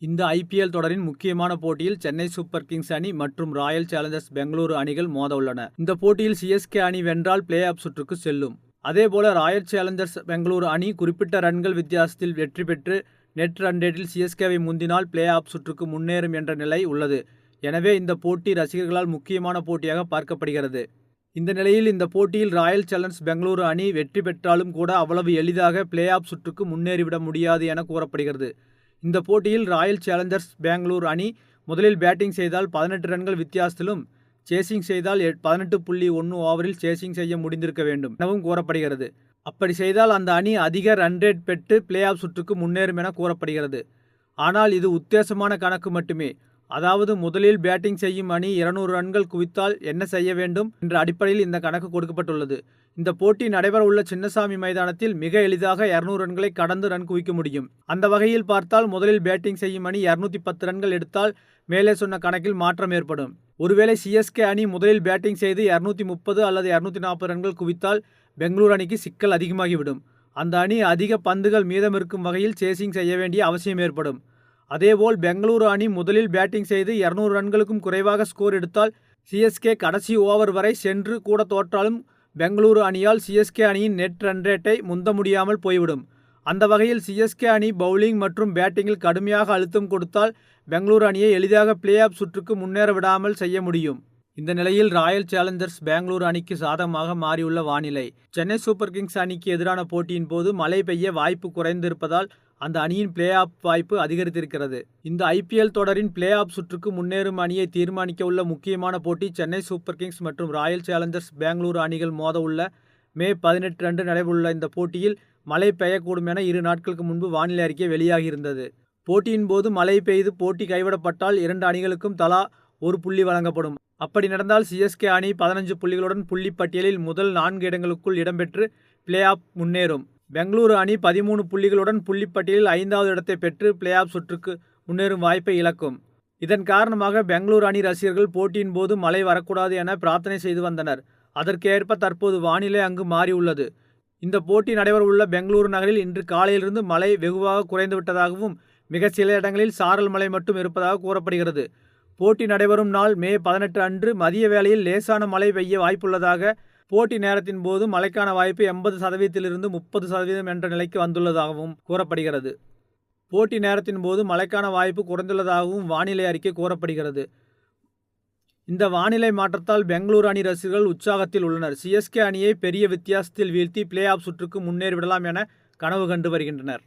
இந்த ஐபிஎல் தொடரின் முக்கியமான போட்டியில் சென்னை சூப்பர் கிங்ஸ் அணி மற்றும் ராயல் சேலஞ்சர்ஸ் பெங்களூரு அணிகள் மோத உள்ளன. இந்த போட்டியில் சிஎஸ்கே அணி வென்றால் பிளே ஆஃப் சுற்றுக்கு செல்லும். அதேபோல ராயல் சேலஞ்சர்ஸ் பெங்களூரு அணி குறிப்பிட்ட ரன்கள் வித்தியாசத்தில் வெற்றி பெற்று நெட் ரன் ரேட்டில் சிஎஸ்கேவை முந்தினால் பிளே ஆஃப் சுற்றுக்கு முன்னேறும் என்ற நிலை உள்ளது. எனவே இந்த போட்டி ரசிகர்களால் முக்கியமான போட்டியாக பார்க்கப்படுகிறது. இந்த நிலையில் இந்த போட்டியில் ராயல் சேலஞ்சர்ஸ் பெங்களூரு அணி வெற்றி பெற்றாலும் கூட அவ்வளவு எளிதாக பிளே ஆஃப் சுற்றுக்கு முன்னேறிவிட முடியாது என கூறப்படுகிறது. இந்த போட்டியில் ராயல் சேலஞ்சர்ஸ் பெங்களூரு அணி முதலில் பேட்டிங் செய்தால் 18 ரன்கள் வித்தியாசத்திலும் சேசிங் செய்தால் 18.1 ஓவரில் சேசிங் செய்ய முடிந்திருக்க வேண்டும் எனவும் கூறப்படுகிறது. அப்படி செய்தால் அந்த அணி அதிக ரன் ரேட் பெற்று பிளே ஆஃப் சுற்றுக்கு முன்னேறும் என கூறப்படுகிறது. ஆனால் இது உத்தேசமான கணக்கு மட்டுமே. அதாவது முதலில் பேட்டிங் செய்யும் அணி 200 ரன்கள் குவித்தால் என்ன செய்ய வேண்டும் என்ற அடிப்படையில் இந்த கணக்கு கொடுக்கப்பட்டுள்ளது. இந்த போட்டி நடைபெற உள்ள சின்னசாமி மைதானத்தில் மிக எளிதாக 200 ரன்களை கடந்து ரன் குவிக்க முடியும். அந்த வகையில் பார்த்தால் முதலில் பேட்டிங் செய்யும் அணி 210 ரன்கள் எடுத்தால் மேலே சொன்ன கணக்கில் மாற்றம் ஏற்படும். ஒருவேளை சிஎஸ்கே அணி முதலில் பேட்டிங் செய்து 230 அல்லது 240 ரன்கள் குவித்தால் பெங்களூரு அணிக்கு சிக்கல் அதிகமாகிவிடும். அந்த அணி அதிக பந்துகள் மீதம் இருக்கும் வகையில் சேசிங் செய்ய வேண்டிய அவசியம் ஏற்படும். அதேபோல் பெங்களூரு அணி முதலில் பேட்டிங் செய்து 200 ரன்களுக்கும் குறைவாக ஸ்கோர் எடுத்தால் சிஎஸ்கே கடைசி ஓவர் வரை சென்று கூட தோற்றாலும் பெங்களூரு அணியால் சிஎஸ்கே அணியின் நெட் ரன் ரேட்டை முந்த முடியாமல் போய்விடும். அந்த வகையில் சிஎஸ்கே அணி பவுலிங் மற்றும் பேட்டிங்கில் கடுமையாக அழுத்தம் கொடுத்தால் பெங்களூரு அணியை எளிதாக பிளே ஆஃப் சுற்றுக்கு முன்னேற விடாமல் செய்ய முடியும். இந்த நிலையில் ராயல் சேலஞ்சர்ஸ் பெங்களூரு அணிக்கு சாதகமாக மாறியுள்ள வானிலை. சென்னை சூப்பர் கிங்ஸ் அணிக்கு எதிரான போட்டியின் போது மழை பெய்ய வாய்ப்பு குறைந்திருப்பதால் அந்த அணியின் பிளே ஆஃப் வாய்ப்பு அதிகரித்திருக்கிறது. இந்த ஐபிஎல் தொடரின் பிளே ஆஃப் சுற்றுக்கு முன்னேறும் அணியை தீர்மானிக்க உள்ள முக்கியமான போட்டி சென்னை சூப்பர் கிங்ஸ் மற்றும் ராயல் சேலஞ்சர்ஸ் பெங்களூரு அணிகள் மோத உள்ள மே 18 அன்று நடைபெறவுள்ள இந்த போட்டியில் மழை பெய்யக்கூடும் என 2 நாட்களுக்கு முன்பு வானிலை அறிக்கை வெளியாகியிருந்தது. போட்டியின் போது மழை பெய்து போட்டி கைவிடப்பட்டால் 2 அணிகளுக்கும் தலா 1 புள்ளி வழங்கப்படும். அப்படி நடந்தால் சிஎஸ்கே அணி 15 புள்ளிகளுடன் புள்ளி பட்டியலில் முதல் 4 இடங்களுக்குள் இடம்பெற்று பிளே ஆஃப் முன்னேறும். பெங்களூரு அணி 13 புள்ளிகளுடன் புள்ளிப்பட்டியலில் 5வது இடத்தை பெற்று பிளே ஆஃப் சுற்றுக்கு முன்னேறும் வாய்ப்பை இழக்கும். இதன் காரணமாக பெங்களூரு அணி ரசிகர்கள் போட்டியின் போது மழை வரக்கூடாது என பிரார்த்தனை செய்து வந்தனர். அதற்கேற்ப தற்போது வானிலை அங்கு மாறியுள்ளது. இந்த போட்டி நடைபெறவுள்ள பெங்களூரு நகரில் இன்று காலையிலிருந்து மழை வெகுவாக குறைந்துவிட்டதாகவும் மிக சில இடங்களில் சாரல் மழை மட்டும் இருப்பதாக கூறப்படுகிறது. போட்டி நடைபெறும் நாள் மே 18 அன்று மதிய வேளையில் லேசான மழை பெய்ய வாய்ப்புள்ளதாக, போட்டி நேரத்தின் போது மழைக்கான வாய்ப்பு 80% 30% என்ற நிலைக்கு வந்துள்ளதாகவும் கூறப்படுகிறது. போட்டி நேரத்தின் போது மழைக்கான வாய்ப்பு குறைந்துள்ளதாகவும் வானிலை அறிக்கை கூறப்படுகிறது. இந்த வானிலை மாற்றத்தால் பெங்களூரு அணி ரசிகர்கள் உற்சாகத்தில் உள்ளனர். சிஎஸ்கே அணியை பெரிய வித்தியாசத்தில் வீழ்த்தி பிளே ஆஃப் சுற்றுக்கு முன்னேறிவிடலாம் என கனவு கண்டு வருகின்றனர்.